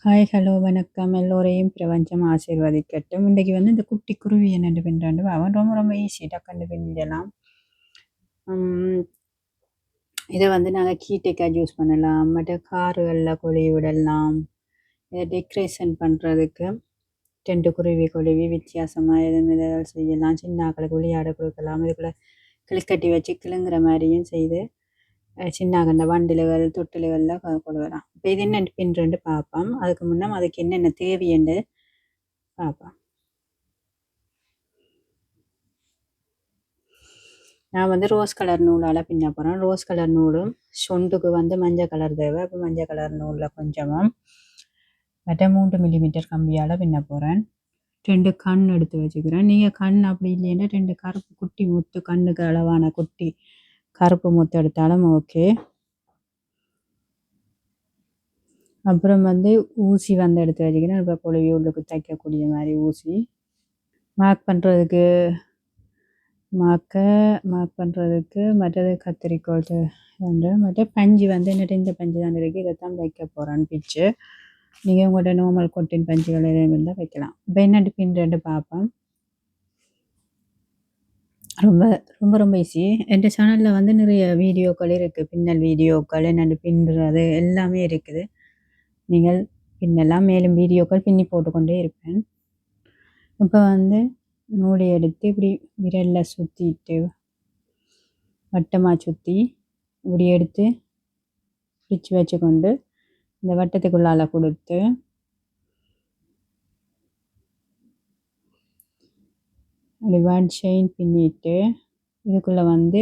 Hi, hello, வணக்கம். எல்லோரையும் பிரபஞ்சம் ஆசீர்வதிக்கட்டும். இன்றைக்கு வந்து இந்த குட்டி குருவி என்னென்று பின்னுறாண்டு அவன் ரொம்ப ரொம்ப ஈஸி டக்குன்னு பின்னிடலாம். இதை வந்து நாங்கள் கீட்டைக்காக யூஸ் பண்ணலாம், மற்ற கார்களில் கொழுவி விடலாம். இதை டெக்கரேஷன் பண்ணுறதுக்கு 2 குருவி கொழுவி வித்தியாசமாக எதுவும் செய்யலாம். சின்னாக்களுக்கு விளையாட கொடுக்கலாம். இதுக்குள்ள கிளிக்கட்டி வச்சு கிளுங்குற மாதிரியும் செய்து சின்ன கண்ட வண்டில்கள் தொட்டில்களில் கொடுக்கலாம். இப்போ இது என்ன பின்னுண்டு பார்ப்போம். அதுக்கு முன்னே அதுக்கு என்னென்ன தேவைன்னு பார்ப்போம். நான் வந்து ரோஸ் கலர் நூலால் பின்ன போகிறேன். ரோஸ் கலர் நூலும் சொண்டுக்கு வந்து மஞ்சள் கலர் தேவை. அப்போ மஞ்சள் கலர் நூலில் கொஞ்சமாக மற்ற 3 மில்லிமீட்டர் கம்பியால் பின்ன போகிறேன். 2 கண் எடுத்து வச்சுக்கிறேன். நீங்கள் கண் அப்படி இல்லைன்னா 2 கருப்பு குட்டி முத்து, கண்ணுக்கு அளவான குட்டி கருப்பு முத்து எடுத்தாலும் ஓகே. அப்புறம் வந்து ஊசி வந்து எடுத்து வச்சுக்கிறேன். இப்போ கொழுவி உள்ளுக்கு தைக்கக்கூடிய மாதிரி ஊசி. மார்க் பண்ணுறதுக்கு மற்றது கத்திரிக்கோள் மற்ற பஞ்சு வந்து என்னட்டு இந்த பஞ்சு தான் இருக்குது. இதை தான் வைக்க போகிறேன்னு பிச்சு. நீங்கள் உங்களோட நார்மல் கொட்டின் பஞ்சுகள் எதுவும் இருந்தால் வைக்கலாம். இப்போ என்னட்டு பின்னுட்டு பார்ப்போம். ரொம்ப ரொம்ப ரொம்ப ஈஸி. என் சேனலில் வந்து நிறைய வீடியோக்கள் இருக்குது. பின்னல் வீடியோக்கள் என்னென்னு பின்னுறது எல்லாமே இருக்குது. நீங்கள் பின்னெல்லாம் மேலும் வீடியோக்கள் பின்னி போட்டுக்கொண்டே இருப்பேன். இப்போ வந்து நூலை எடுத்து இப்படி விரலில் சுற்றிட்டு வட்டமாக சுற்றி இப்படி எடுத்து பிடிச்சி வச்சுக்கொண்டு இந்த வட்டத்துக்குள்ளால் கொடுத்து அப்படி 1 செயின் பின்னிட்டு இதுக்குள்ளே வந்து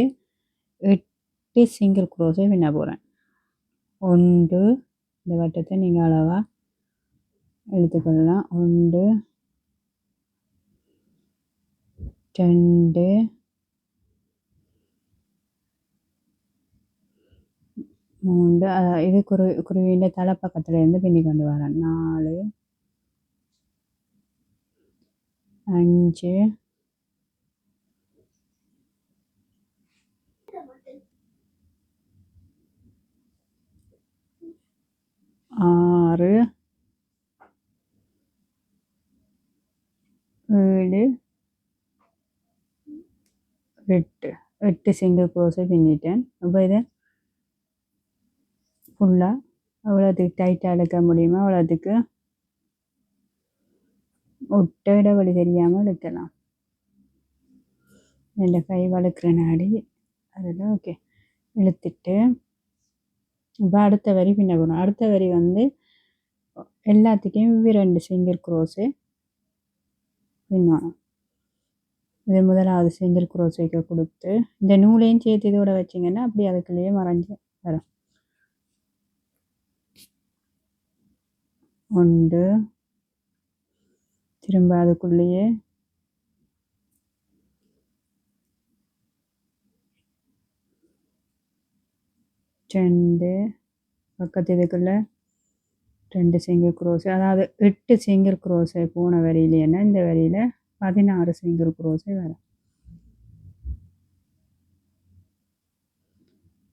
8 சிங்கிள் க்ரோஸை பின்ன போகிறேன். 1 இந்த வட்டத்தை நீங்கள் அளவாக எடுத்துக்கொள்ளலாம். 1 2 3 இது குருவிൻ്റെ தலைப்பக்கத்தில் இருந்து பின்னி கொண்டு வரேன். 4 5 6 7 8 சிங்கிள் க்ரோஸை பின்னிட்டேன். அப்போ இதை ஃபுல்லாக அவ்வளோத்துக்கு டைட்டாக இழுக்க முடியுமோ அவ்வளோத்துக்கு ஒட்ட இடைவெளி தெரியாமல் இழுக்கலாம். ரெண்டு கை வழுக்கிற நாடி அதில் ஓகே இழுத்துட்டு இப்போ அடுத்த வரி பின்ன போகணும். அடுத்த வரி வந்து எல்லாத்துக்கும் 2 சிங்கிள் க்ரோஸு பின்னணும். இது முதலாவது சிங்கிள் க்ரோஸைக்கு கொடுத்து இந்த நூலையும் சேர்த்து இதோட வச்சிங்கன்னா அப்படி அதுக்குள்ளேயே மறைஞ்சு வரும். 1 திரும்ப அதுக்குள்ளேயே 2 பக்கத்து இதுக்குள்ளே 2 சிங்கிள் க்ரோஸு, அதாவது 8 சிங்கிள் க்ரோஸை போன வரியிலேன்னா இந்த வரியில் 16 சிங்கிள் க்ரோஸை வரும்.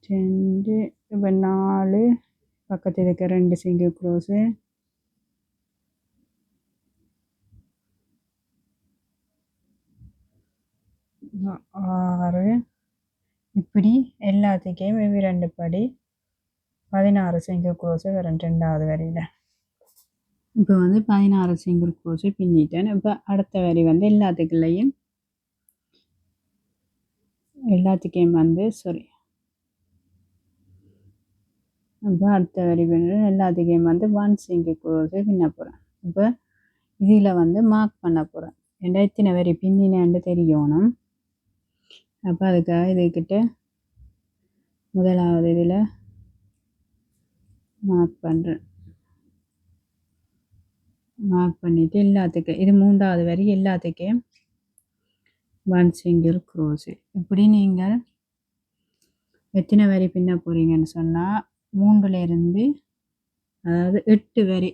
2 இப்போ 4 பக்கத்து இதுக்கு 2 சிங்கிள் க்ரோஸு, 6 இப்படி எல்லாத்துக்கும் 2 படி 16 சிங்கிள் க்ரோஸு வரும் 2வது வரியில். இப்போ வந்து 16 சிங்கிள் க்ரோஸு பின்னிட்டேன். இப்போ அடுத்த வரி வந்து எல்லாத்துக்கும் வந்து இப்போ அடுத்த வரி பின்ன எல்லாத்துக்கும் வந்து 1 சிங்கிள் க்ரோஸு பின்ன போகிறேன். இப்போ இதில் வந்து மார்க் பண்ண போகிறேன். எத்தனை வரி பின்னினேன்னு தெரியணும். அப்போ அதுக்காக இதுக்கிட்ட முதலாவது இதில் மார்க் பண்ணுறேன். மார்க் பண்ணிவிட்டு எல்லாத்துக்கும் இது 3வது வரி எல்லாத்துக்கும் 1 சிங்கிள் க்ரோஸு. இப்படி நீங்கள் எத்தனை வரி பின்ன போகிறீங்கன்னு சொன்னால் 3லேருந்து அதாவது 8 வரி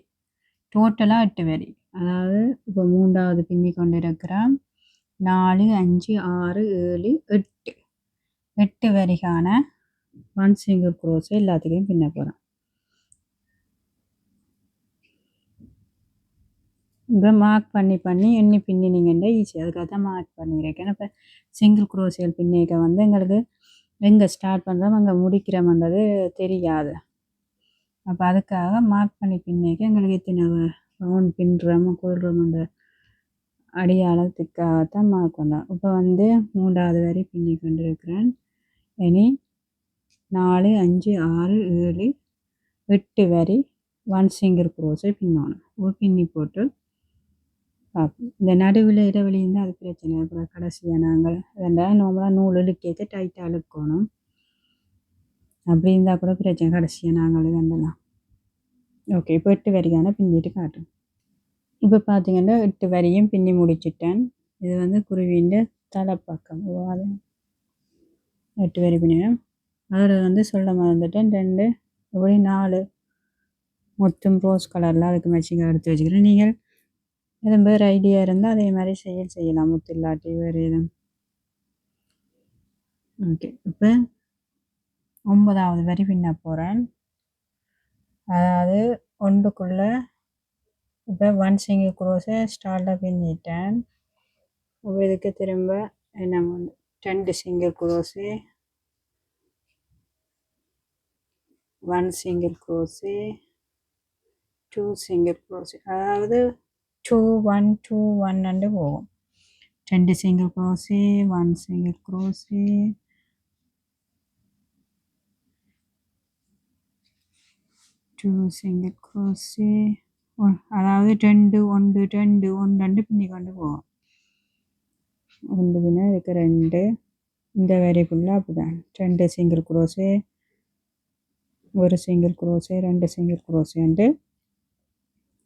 டோட்டலாக 8 வரி. அதாவது இப்போ 3வது பின்னி கொண்டு இருக்கிறோம். 4 5 6 7 8 வரிக்கான 1 சிங்கிள் க்ரோஸு எல்லாத்துக்கும் பின்ன போகிறேன். இப்போ மார்க் பண்ணி பண்ணி எண்ணி பின்னினீங்கன்னா ஈஸி. அதுக்காக தான் மார்க் பண்ணியிருக்கேன். இப்போ சிங்கிள் குரோஷியல் பின்னிக்க வந்து எங்களுக்கு எங்கே ஸ்டார்ட் பண்ணுறோம் அங்கே முடிக்கிறோம்ன்றது தெரியாது. அப்போ அதுக்காக மார்க் பண்ணி பின்னிக்க எங்களுக்கு எத்தனை ரவுண்ட் பின்னுறோமோ கொள்கிறோம்ன்ற அடியாளத்துக்காகத்தான் மார்க் பண்ணோம். இப்போ வந்து 3வது வரி பின்னி கொண்டிருக்கிறேன். இனி 4 5 6 7 8 வரி 1 சிங்கிள் குரோஸை பின்னணும். பின்னி போட்டு பார்ப்போம். இந்த நடுவில் இடைவெளி இருந்தால் அது பிரச்சனை. அப்புறம் கடைசியாக நாங்கள் ரெண்டாவது நார்மலாக நூல் இழுக்கேற்ற டைட்டாக இழுக்கணும். அப்படி இருந்தால் கூட பிரச்சனை. கடைசியாக நாங்கள் இதெல்லாம் ஓகே. இப்போ 8 வரிக்கான பின்னிட்டு காட்டும். இப்போ பார்த்தீங்கன்னா 8 வரியும் பின்னி முடிச்சிட்டேன். இது வந்து குருவிൻ്റെ தலைப்பக்கம். அது 8 வரி பின்னினேன். அதில் வந்து சொல்ல மறந்துட்டேன். 2 இப்படி 4 மொத்தம் ரோஸ் கலரில் அதுக்கு மேட்சிங்காக எடுத்து வச்சுக்கிறேன். நீங்கள் எதுவும் வேறு ஐடியா இருந்தால் அதே மாதிரி செய்யலாம். முத்து இல்லாட்டி வேறு எதுவும். ஓகே. இப்போ 9வது வரி பின்ன போகிறேன். அதாவது ஒன்றுக்குள்ளே இப்போ 1 சிங்கிள் குரோஸை ஸ்டார்ட்டில் பின்னிட்டேன். இப்போ இதுக்கு திரும்ப என்ன 2 single cross 1 single cross 2 single cross, அதாவது 2 1 2 1 போகும். 2 single cross 1 single cross 2 single cross, அதாவது 2 1 2 1 பின்னி கொண்டு போகும். 1 பின்ன இதுக்கு 2 இந்த வரி ஃபுல்லாக அப்படிதான். 2 single cross 1 single cross 2 single cross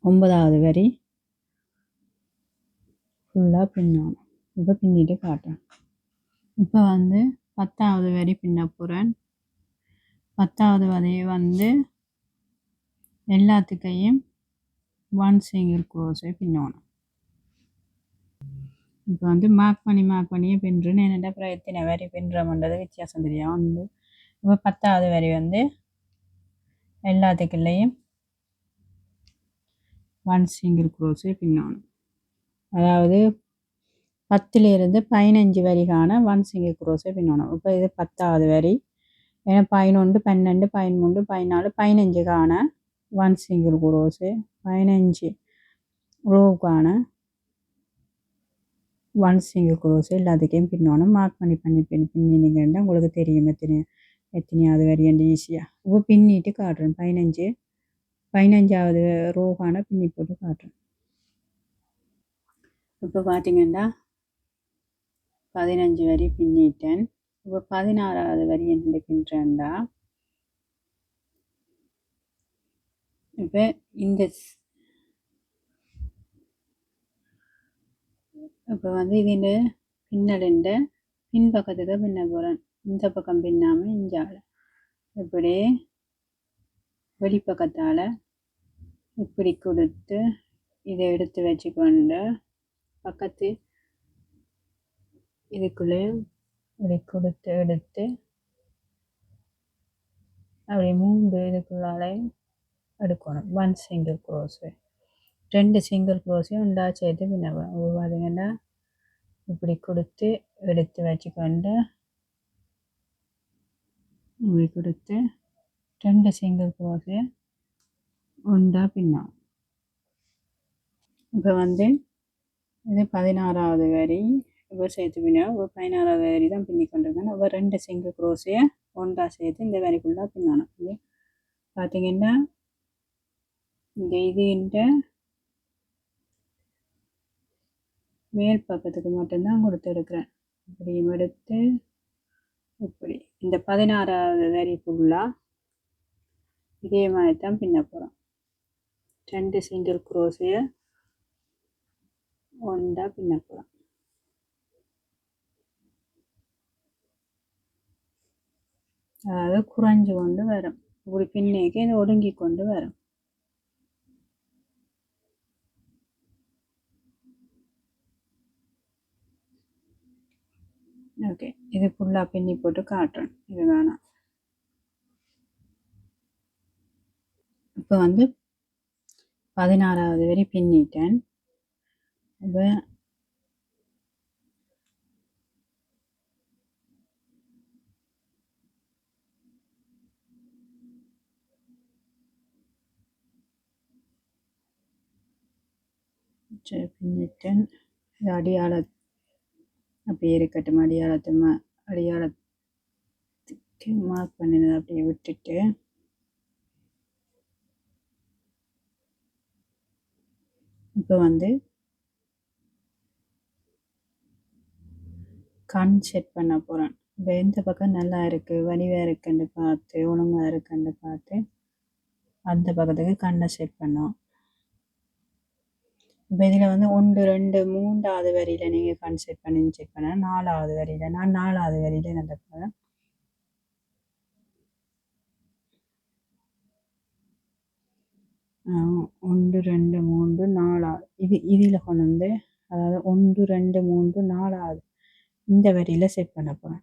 9வது வரி ஃபுல்லாக பின்னணும். இப்போ பின்னிட்டு காட்டுறேன். இப்போ வந்து 10வது வரி பின்ன போகிறேன். 10வது வரி வந்து எல்லாத்துக்கையும் 1 சிங்கிள் குரோஸை பின்னணும். இப்போ வந்து மார்க் பண்ணியே பின்னுறேன்னு என்னென்ன அப்புறம் எத்தனை வரி பின்னுறோம்ன்றது வித்தியாசம் தெரியும். வந்து இப்போ 10வது வரி வந்து எல்லாத்துக்குள்ளேயும் 1 சிங்கிள் குரோஸை பின்னணும். அதாவது 10லேருந்து 15 வரிக்கான 1 சிங்கிள் குரோஸை பின்னணும். இப்போ இது 10வது வரி. ஏன்னா 11 12 13 14 15க்கான 1 சிங்கிள் குரோஸு 15 ரோவுக்கான 1 சிங்கிள் குரோஸு எல்லாத்துக்கையும் பின்னணும். மார்க் பண்ணி பின்னினீங்கன்னா உங்களுக்கு தெரியும் எத்தனையாவது வரியண்டு ஈஸியாக. இப்போ பின்னிட்டு காட்டுறேன். 15வது ரோக்கான பின்னி போட்டு காட்டுறேன். இப்போ பார்த்தீங்கன்னா 15 வரி பின்னிட்டேன். இப்போ 16வது வரி என்ன பின்னுறேன்டா, இப்போ இந்த இப்போ வந்து இது பின்னலுண்ட பின்பக்கத்துக்கு பின்ன போகிறேன். இந்த பக்கம் பின்னாமல் இஞ்சால இப்படி வெளிப்பக்கத்தால் இப்படி கொடுத்து இதை எடுத்து வச்சுக்கொண்டு பக்கத்து இதுக்குள்ளே இப்படி கொடுத்து எடுத்து அப்படி 3 இதுக்குள்ளாலே எடுக்கணும். 1 சிங்கிள் குரோஸு 2 சிங்கிள் குரோஸையும் உண்டா சேர்த்து பின்ன பார்த்தீங்கன்னா இப்படி கொடுத்து எடுத்து வச்சுக்கொண்டு இப்படி கொடுத்து 2 சிங்கிள் குரோஸையும் உண்டா பின்னும். இப்போ வந்து இது 16வது வரி. இப்போ சேர்த்து பின்னா இப்போ 16வது வரி தான் பின்னி கொண்டிருக்கேன். இப்போ 2 சிங்கிள் குரோஸையை ஒன்றா சேர்த்து இந்த வரிக்குள்ளே பின்னணும். இது பார்த்தீங்கன்னா இந்த இதுன்ற மேல் பக்கத்துக்கு மட்டும்தான் கொடுத்து எடுக்கிறேன். இப்படியும் எடுத்து இப்படி இந்த 16வது வரி ஃபுல்லாக இதே மாதிரி தான் பின்ன போகிறோம். 2 சிங்கிள் குரோஸையை ஒன்றா பின்ன போகிறோம். அதாவது குறைஞ்சு கொண்டு வரும். இப்படி பின்னைக்கு இது ஒடுங்கி கொண்டு வரும். ஓகே. இது ஃபுல்லாக பின்னி போட்டு காட்டுறேன். இது வேணாம். இப்போ வந்து 16வது வரை பின்னிட்டேன். இப்போ பின்னிட்டேன். அடியாள அப்படியே இருக்கட்டும். அடியாளத்துக்கு மார்க் பண்ணினதை அப்படியே விட்டுட்டு இப்போ கண் செட் பண்ண போகிறேன். இப்போ எந்த பக்கம் நல்லா இருக்குது, வடிவாக இருக்குன்னு பார்த்து, ஒழுங்காக இருக்குன்னு பார்த்து அந்த பக்கத்துக்கு கண்ணை செட் பண்ணோம். இப்போ இதில் 1 2 3வது வரியில் நீங்கள் கண் செட் பண்ணி செக் பண்ண 4வது வரியில் நான் 4வது வரியில் நடப்பேன். ஒன்று 2 3 4வது இதில் கொண்டு அதாவது 1 2 3 4வது இந்த வரியில் செட் பண்ண போகிறேன்.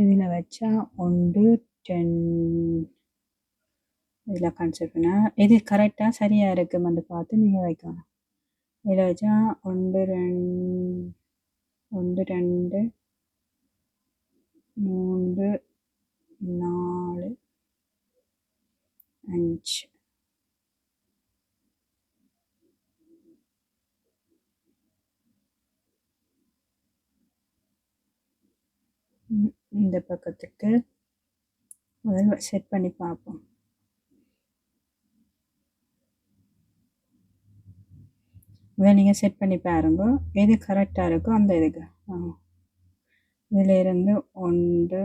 இதில் வச்சா 1 10 இதில் கன்செப்ட் பண்ணால் எது கரெக்டாக சரியாக இருக்குமென்று பார்த்து நீங்கள் வைக்கணும். இதில் வச்சா 1 2 3 4 5 இந்த பக்கத்துக்கு முதல்ல செட் பண்ணி பார்ப்போம். இதை நீங்கள் செட் பண்ணி பாருங்க, எது கரெக்டாக இருக்கோ அந்த இதுக்கு. இதில் இருந்து 1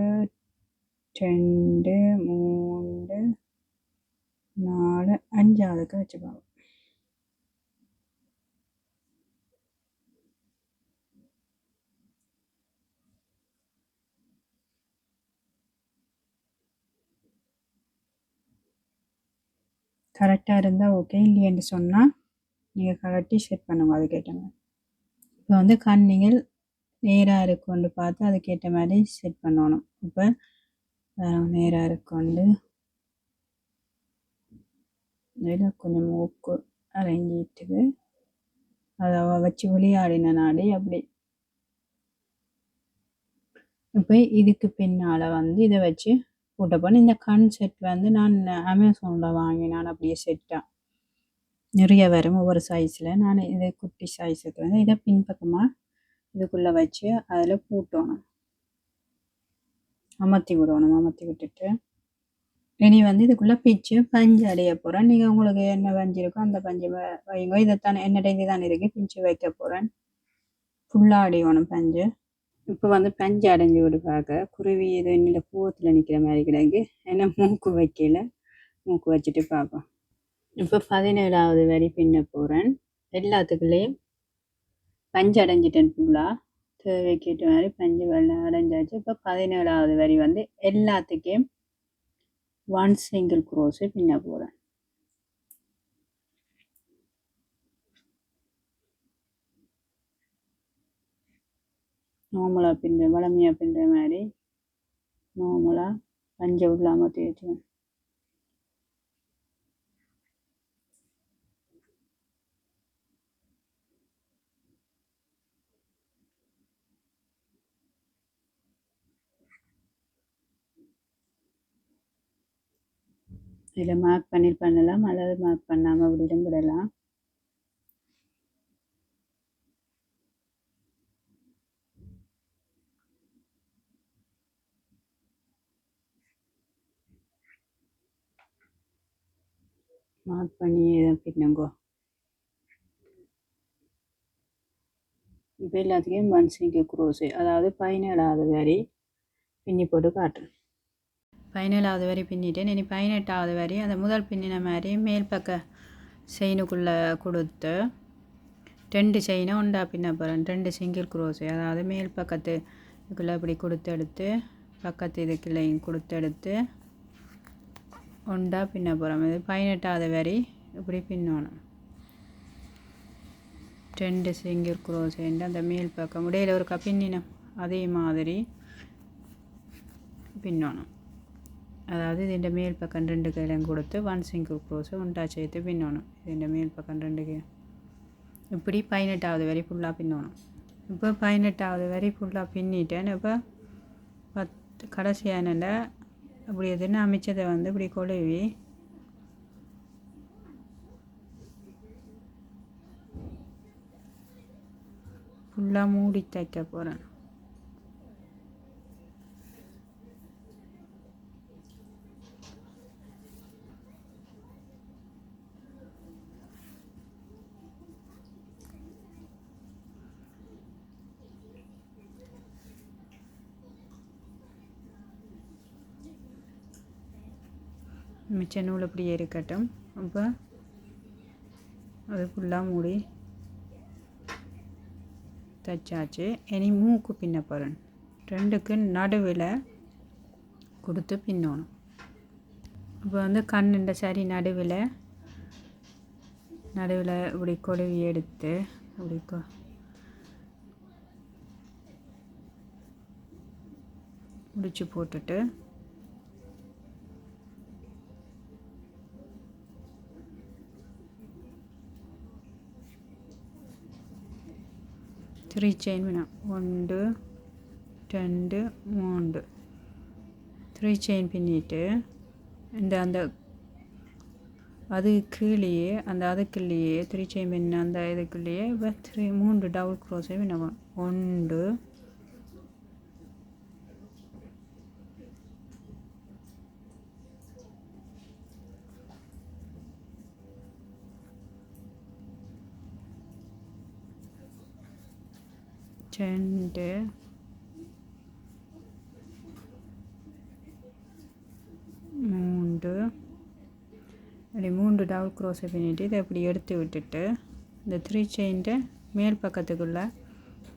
2 3 4 5ஆவதுக்கு வச்சுப்பாங்க. கரெக்டாக இருந்தால் ஓகே, இல்லைன்னு சொன்னால் நீங்கள் கரெக்டாக செட் பண்ணுங்க அதுக்கேற்ற மாதிரி. இப்போ கண் நீங்கள் நேராக இருக்குன்னு பார்த்து அதுக்கேற்ற மாதிரி செட் பண்ணணும். இப்போ நேராக இருக்குண்டு இதில் கொஞ்சம் மூக்கு அரைஞ்சிட்டுது, அதை வச்சு விளையாடின நாடி அப்படி. இப்போ இதுக்கு பின்னால் இதை வச்சு போட்டப்போன இந்த கண் செட் நான் அமேசானில் வாங்கினான். அப்படியே செட்டாக நிறைய வரும் ஒவ்வொரு சைஸில். நான் இதை குட்டி சைஸுக்கு இதை பின்பக்கமாக இதுக்குள்ளே வச்சு அதில் பூட்டணும், அமர்த்தி விடணும். அமர்த்தி விட்டுட்டு இனி இதுக்குள்ளே பிச்சு பஞ்சு அடைய போகிறேன். நீங்கள் உங்களுக்கு என்ன பஞ்சு இருக்கோ அந்த பஞ்சு வைங்க. இதைத்தான் என்னோட இது தான் இருக்குது, பிஞ்சு வைக்க போகிறேன். ஃபுல்லாக அடையணும் பஞ்சு. இப்போ பஞ்சு அடைஞ்சி விடு பார்க்க குருவி இது என்னில் பூவத்தில் நிற்கிற மாதிரி கிடக்கு. ஏன்னா மூக்கு வைக்கல, மூக்கு வச்சுட்டு பார்ப்போம். இப்போ 17வது வரி பின்ன போகிறேன். எல்லாத்துக்குள்ளேயும் பஞ்சு அடைஞ்சிட்டேன் ஃபுல்லாக. தேவைக்கேற்ற மாதிரி பஞ்சு வெள்ளம் அடைஞ்சாச்சு. இப்போ 17வது வரி எல்லாத்துக்கும் 1 சிங்கிள் க்ரோஸு பின்ன போகிறேன். நார்மலாக பின்னுற வளமையாக பின்னுற மாதிரி நார்மலாக பஞ்சை உள்ள அமர்த்தி வச்சுவேன். இதில் மார்க் பண்ணலாம், அல்லது மார்க் பண்ணாமல் விடிடும் விடலாம். மார்க் பண்ணி பின்னுங்கோ. இப்போ எல்லாத்துக்கும் 1 சிங்கிள் க்ரோஸு, அதாவது 17வது வரி பின்னி போட்டு காட்டுறேன். 17வது வரி பின்னிட்டேன். இனி 18வது வரி அந்த முதல் பின்னின மாதிரி மேல் பக்க செயினுக்குள்ளே கொடுத்து 2 செயினை ஒன்றா பின்ன போகிறேன். 2 சிங்கிள் க்ரோஸு, அதாவது மேல் பக்கத்து இதுக்குள்ளே இப்படி கொடுத்து எடுத்து பக்கத்து இதுக்குள்ளேயும் கொடுத்து எடுத்து ஒன்றா பின்ன போகிறோம். இது 18வது வரி இப்படி பின்னணும். 2 சிங்கிள் க்ரோஸு அந்த மேல் பக்கம் இடையில ஒரு பின்னினம் அதே மாதிரி பின்னணும். அதாவது ഇതിൻ്റെ மேல் பக்கம் 2 கையிலையும் கொடுத்து 1 சிங்கிள் க்ரோஸை உண்டா சேர்த்து பின்னணும். ഇതിൻ്റെ மேல் பக்கம் 2 கை இப்படி 18வது வரி ஃபுல்லாக பின்னணும். இப்போ 18வது வரி ஃபுல்லாக பின்னிட்டேன். இப்போ கடைசியான அப்படி எதுன்னு அமைச்சதை வந்து இப்படி கொழுவி ஃபுல்லாக மூடி தைக்க போகிறேன். மிச்ச நூல் அப்படியே இருக்கட்டும். அப்போ அது ஃபுல்லாக மூடி தைச்சாச்சு. இனி மூக்கு பின்ன போகிறேன். 2க்கு நடுவில் கொடுத்து பின்னணும். இப்போ வந்து கண்ணுண்ட சரி நடுவில் இப்படி கொழுவி எடுத்து இப்படி முடிச்சு போட்டுட்டு த்ரீ செயின் வேணும். 1 2 3 3 செயின் பின்னிட்டு அந்த அது கீழேயே அதுக்குள்ளேயே 3 செயின் பின்ன அந்த இதுக்குள்ளேயே இப்போ 3 டபுள் க்ரோஸே பின்னணும். 1 2 3 அப்படி 3 டபுள் க்ரோஸை பின்னிட்டு இதை இப்படி எடுத்து விட்டுட்டு இந்த 3 செயின்ட்டு மேல் பக்கத்துக்குள்ளே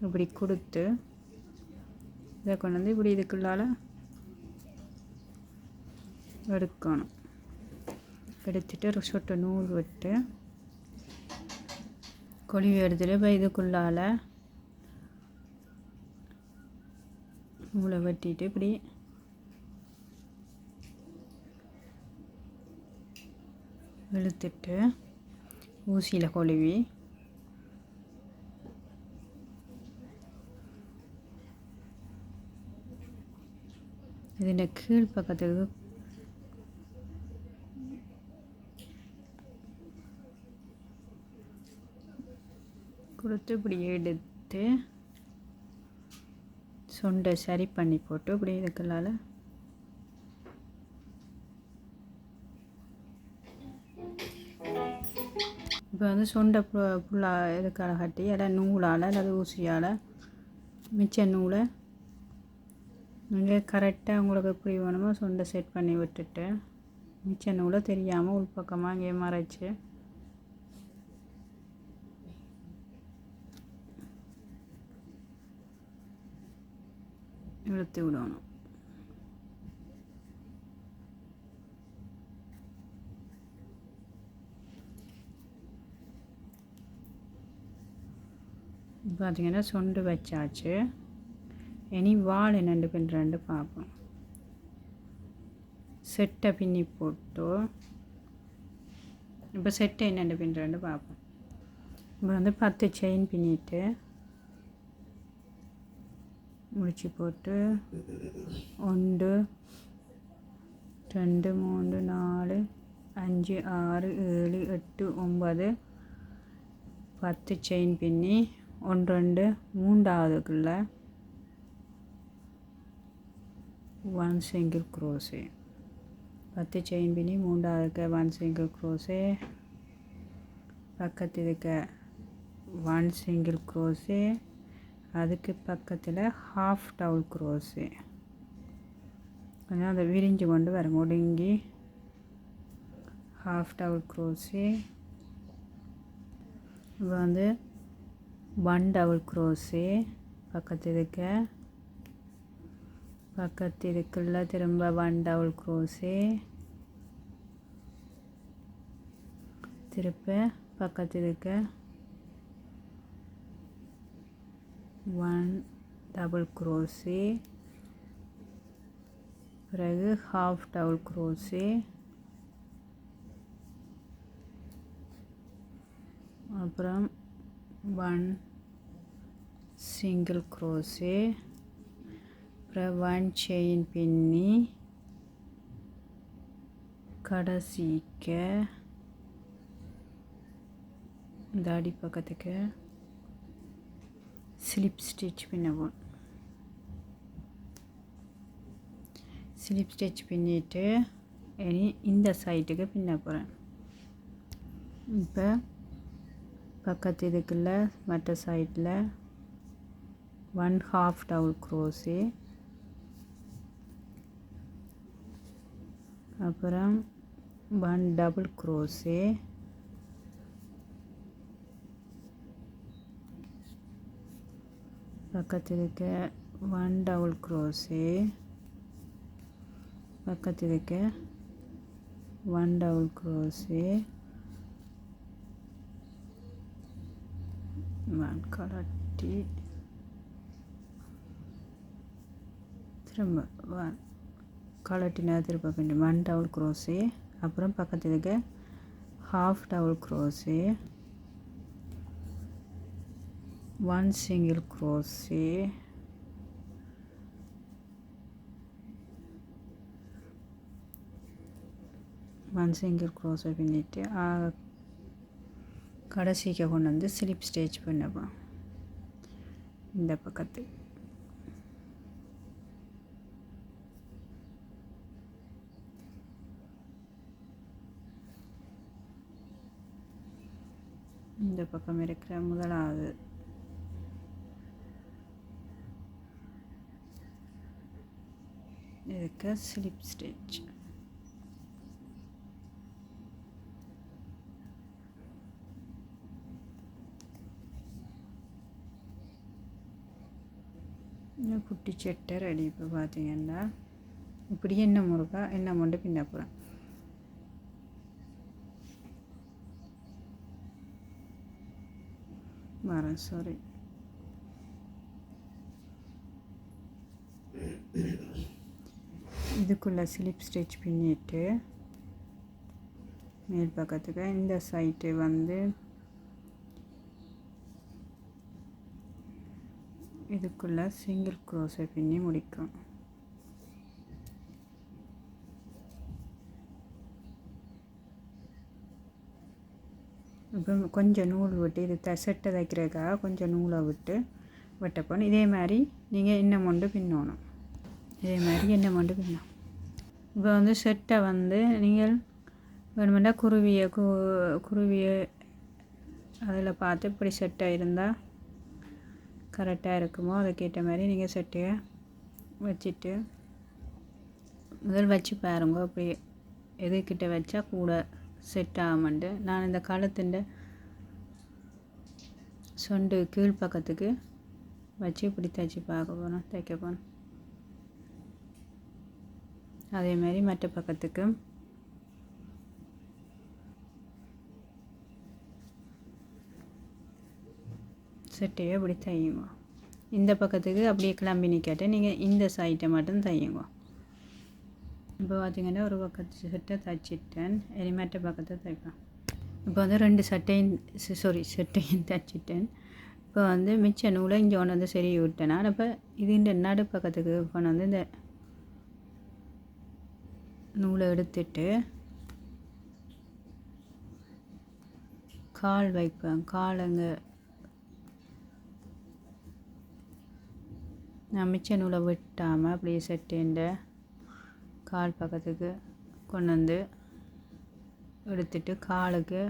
இப்படி கொடுத்து இதை கொண்டு வந்து இப்படி இதுக்குள்ளால் எடுக்கணும். எடுத்துட்டு ஒரு சொட்டு நூல் விட்டு கொழுவி எடுத்துட்டு இப்போ இதுக்குள்ளால் நூலை வெட்டிட்டு இப்படி இழுத்துட்டு ஊசியில் கொழுவி ഇതിൻ്റെ கீழ் பக்கத்துக்கு கொடுத்து இப்படி எடுத்து சொண்டை சரி பண்ணி போட்டு இப்படி இதுக்குள்ளால் இப்போ வந்து சொண்டை ஃபுல்லாக இதுக்கால கட்டி எல்லாம் நூலால் அல்லது ஊசியால் மிச்ச நூலை நீங்கள் கரெக்டாக உங்களுக்கு எப்படி வேணுமோ சொண்டை செட் பண்ணி விட்டுட்டு மிச்ச நூலை தெரியாமல் உள்பக்கமாக இங்கே மறைச்சி இழுத்து விடணும். பார்த்தீங்கன்னா சொண்டு வச்சாச்சு. இனி வால் என்னென்று பின்னுறேன்னு பார்ப்போம். செட்டை பின்னி போட்டு இப்போ செட்டை என்னென்று பின்னுறேன்னு பார்ப்போம். இப்போ வந்து 10 செயின் பின்னிட்டு முடிச்சு போட்டு 1 2 3 4 5 6 7 8 9 10 செயின் பின்னி 1 2 3ஆவதுக்குள்ள 1 சிங்கிள் க்ரோஸே 10 செயின் பின்னி 3ஆவதுக்கு 1 சிங்கிள் க்ரோஸே பக்கத்துக்கு 1 சிங்கிள் க்ரோஸே அதுக்கு பக்கத்தில் ஹாஃப் டபுள் க்ரோஸே கொஞ்சம் அதை விரிஞ்சு கொண்டு வரும் ஒடுங்கி ஹாஃப் டபுள் க்ரோஸே இப்போ வந்து 1 டபுள் க்ரோஸே பக்கத்துக்குள்ள திரும்ப 1 டபுள் க்ரோஸே திருப்ப பக்கத்துக்கு 1 டபுள் க்ரோஸே பிறகு ஹாஃப் டபுள் க்ரோஸே, அப்புறம் 1 சிங்கிள் க்ரோஸே, அப்புறம் 1 செயின் பின்னி கடைசிக்க இந்த அடிப்பக்கத்துக்கு ஸ்லிப் ஸ்டிச் பின்னவும். ஸ்லிப் ஸ்டிச் பின்னிட்டு இனி இந்த சைட்டுக்கு பின்ன போகிறேன். இப்போ பக்கத்து இதுக்குள்ள மற்ற சைடில் 1 ஹாஃப் டபுள் க்ரோஸே, அப்புறம் 1 டபுள் க்ரோஸே, பக்கத்து இருக்க 1 டபுள் க்ரோஸே, பக்கத்து இருக்க 1 டபுள் க்ரோஸே, 1 கலட்டி திரும்ப 1 கலட்டினா திரும்ப பின்னி 1 டபுள் க்ரோஸே, அப்புறம் பக்கத்து இருக்க ஹாஃப் டபுள் க்ரோஸே, 1 சிங்கிள் க்ரோஸே, சிங்கிள் க்ரோஸை பின்னிட்டு கடைசிக்கு கொண்டு வந்து ஸ்லிப் ஸ்டிச் பண்ணப்போம். இந்த பக்கத்து இந்த பக்கம் இருக்கிற முதலாவது இதுக்கு ஸ்லிப் ஸ்டிச். குட்டி சட்டை ரெடி. இப்போ பார்த்தீங்கன்னா இப்படி என்ன முருகா என்ன மொண்டு பின்ன போகிறேன். வரேன் சாரி. இதுக்குள்ளே ஸ்லிப் ஸ்டிச் பின்னிட்டு மேல் பக்கத்துக்கு இந்த சைட்டு வந்து இதுக்குள்ளே சிங்கிள் க்ரோஸை பின்னி முடிக்கும். இப்போ கொஞ்சம் நூல் விட்டு இது செட்டை தைக்கிறதுக்காக கொஞ்சம் நூலை விட்டு வெட்டப்போம். இதே மாதிரி நீங்கள் என்ன மொண்டு பின்னணும். இதே மாதிரி என்ன மொண்டு பின்னணும். இப்போ வந்து செட்டை வந்து நீங்கள் வேணுமெண்டா குருவியை அதில் பார்த்து இப்படி செட்டாக இருந்தால் கரெக்டாக இருக்குமோ அதுக்கேற்ற மாதிரி நீங்கள் செட்டையை வச்சுட்டு முதல் வச்சு பாருங்க. அப்படி எதுக்கிட்ட வச்சா கூட செட் ஆகாமண்டு. நான் இந்த கழுத்துண்ட சொண்டு கீழ் பக்கத்துக்கு வச்சு இப்படி தைச்சி பார்க்க போகிறோம், தைக்க போகிறோம். அதேமாதிரி மற்ற பக்கத்துக்கு செட்டையை இப்படி தையுங்க. இந்த பக்கத்துக்கு அப்படியே கிளம்பி நிற்காட்டு நீங்கள் இந்த சைட்டை மட்டும் தையுங்க. இப்போ பார்த்திங்கன்னா ஒரு பக்கத்து செட்டை தைச்சிட்டேன். இனி மற்ற பக்கத்தை தைப்பேன். இப்போ வந்து 2 செட்டையும் தைச்சிட்டேன். இப்போ வந்து மிச்ச நூலை இங்கே கொண்டு வந்து சரி விட்டேன். நான் இப்போ இது இந்த நடு பக்கத்துக்கு கொண்டு வந்து இந்த நூலை எடுத்துட்டு கால் வைப்பேன். காலங்க நான் மிச்ச நூலை விட்டாமல் அப்படியே செட்டேண்ட கால் பக்கத்துக்கு கொண்டு வந்து எடுத்துட்டு காலுக்கு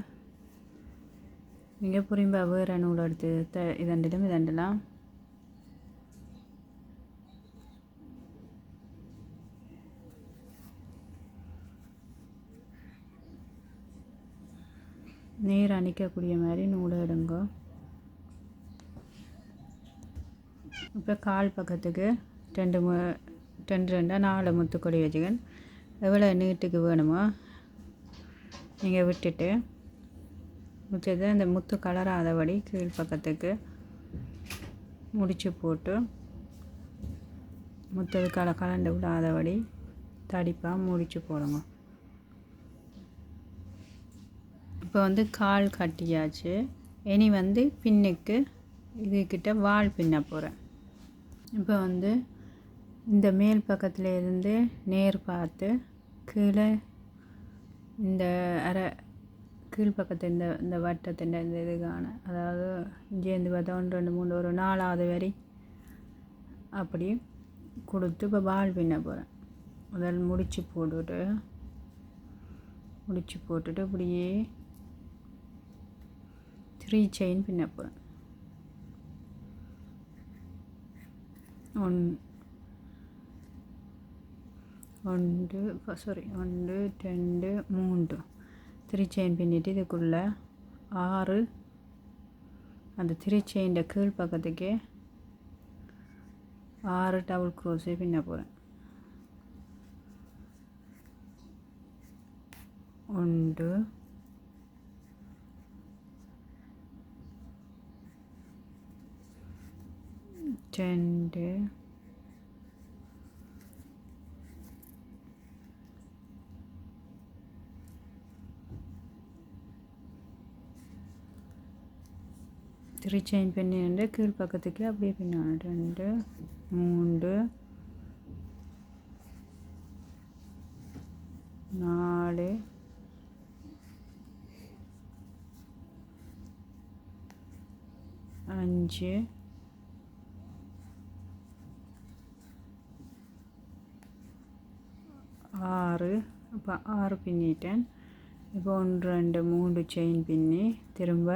நீங்கள் புரியும்பா வேறு நூல் எடுத்து இதண்டெல்லாம் நேராக நிற்கக்கூடிய மாதிரி நூலை எடுங்க. இப்போ கால் பக்கத்துக்கு 4 முத்துக்கொடி வச்சுக்கன். எவ்வளோ நீட்டுக்கு வேணுமோ நீங்கள் விட்டுட்டு முத்தத்தை அந்த முத்து கலராதபடி கீழ் பக்கத்துக்கு முடிச்சு போட்டு முத்தது கலண்டு விடாதபடி தடிப்பாக முடிச்சு போடுங்க. இப்போ வந்து கால் கட்டியாச்சு. இனி வந்து பின்னுக்கு இதுக்கிட்ட வால் பின்ன போகிறேன். இப்போ வந்து இந்த மேல் பக்கத்தில் இருந்து நேர் பார்த்து கீழே இந்த கீழ் பக்கத்து இந்த வட்டத்தின் இந்த இதுக்கான, அதாவது இங்கேருந்து பார்த்தா 1 2 3 ஒரு 4வது வரி அப்படி கொடுத்து இப்போ வால் பின்ன போகிறேன். அதில் முடிச்சு போட்டுட்டு இப்படியே 3 செயின் பின்ன போகிறேன். 1 2 3 3 செயின் பின்னிட்டு இதுக்குள்ளே 6 அந்த 3 செயின்ட கீழ் பக்கத்துக்கே 6 டபுள் க்ரோஸே பின்ன போகிறேன். 1 2 3 செயின் பின்னிட்டு கீழ் பக்கத்துக்கு அப்படியே பின்னணும். 2 3 4 5 6 இப்போ 6 பின்னிட்டேன். இப்போ 1 2 3 செயின் பின்னி திரும்ப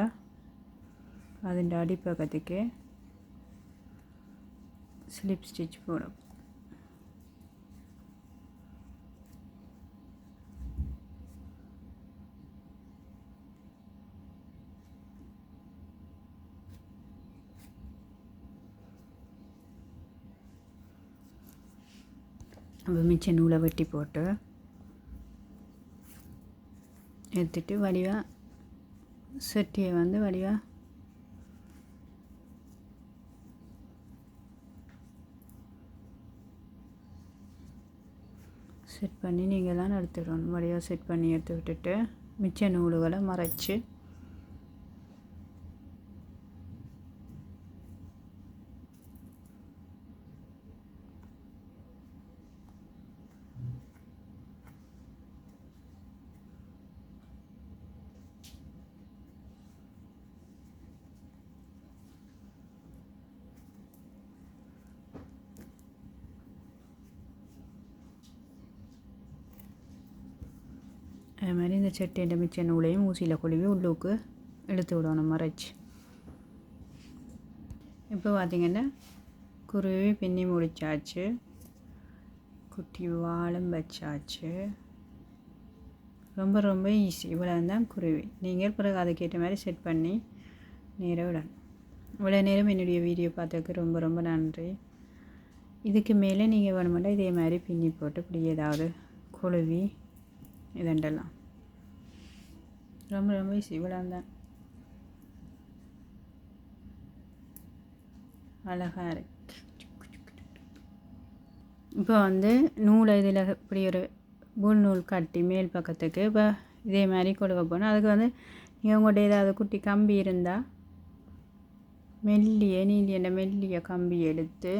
അതിൻ്റെ അടിപ്പക്കത്തേക്ക് സ്ലിപ്പ് സ്റ്റിച്ച് പോടും. അപ്പോൾ മിച്ച നൂല വെട്ടി പോട്ട് എടുത്തിട്ട് വടിവ സെറ്റിയെ வந்து വടിവ செட் பண்ணி நீங்கள் தான் எடுத்துடணும். வடிவாக செட் பண்ணி எடுத்து விட்டுட்டு மிச்ச நூல்களை மறைச்சி அது மாதிரி இந்த சட்டின்ற மிச்ச நூலையும் ஊசியில் கொழுவி உள்ளுக்கு எடுத்து விடணும் மறைச்சி. இப்போ பார்த்திங்கன்னா குருவி பின்னி முடிச்சாச்சு, குட்டி வாழும் வச்சாச்சு. ரொம்ப ரொம்ப ஈஸி. இவ்வளோ தான் குருவி. நீங்கள் பிறகு அதுக்கேற்ற மாதிரி செட் பண்ணி நேராக விடணும். இவ்வளோ நேரம் என்னுடைய வீடியோ பார்த்ததுக்கு ரொம்ப ரொம்ப நன்றி. இதுக்கு மேலே நீங்கள் வேணுமெண்டா இதே மாதிரி பின்னி போட்டு இப்படி ஏதாவது கொழுவி இதண்டெல்லாம் ரொம்ப ரொம்ப ஈஸி. இவ்வளோ தான் அழகாக இருக்கு. இப்போ வந்து நூலை இதில் இப்படி ஒரு புல் நூல் கட்டி மேல் பக்கத்துக்கு இப்போ இதே மாதிரி கொடுக்க போனால் அதுக்கு வந்து நீங்கள் உங்கள்கிட்ட ஏதாவது குட்டி கம்பி இருந்தால் மெல்லிய கம்பி எடுத்து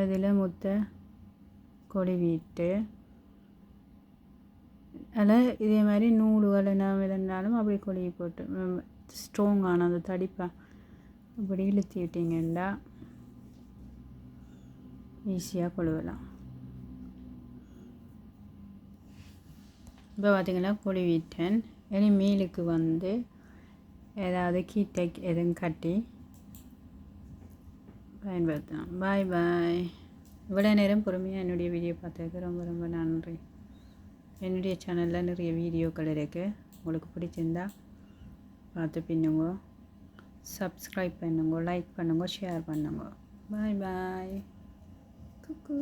இதில் முத்த கொழுவிட்டு அதில் இதே மாதிரி நூலுகள் என்ன இருந்தாலும் அப்படி கொழுவி போட்டு ஸ்ட்ராங்கான அந்த தடிப்பாக அப்படி இழுத்தி விட்டிங்கன்னா ஈஸியாக கொழுவலாம். இப்போ பார்த்திங்கன்னா கொழுவிட்டேன். இனி மீலுக்கு வந்து ஏதாவது கீட்டை எதுவும் கட்டி பயன்படுத்தலாம். பாய் பாய். இவ்வளோ நேரம் பொறுமையாக என்னுடைய வீடியோ பார்த்ததுக்கு ரொம்ப ரொம்ப நன்றி. என்னுடைய சேனலில் நிறைய வீடியோக்கள் இருக்குது. உங்களுக்கு பிடிச்சிருந்தா பார்த்து பின்னுங்க, சப்ஸ்கிரைப் பண்ணுங்க, லைக் பண்ணுங்க, ஷேர் பண்ணுங்க. பாய் பாய். குக்கு.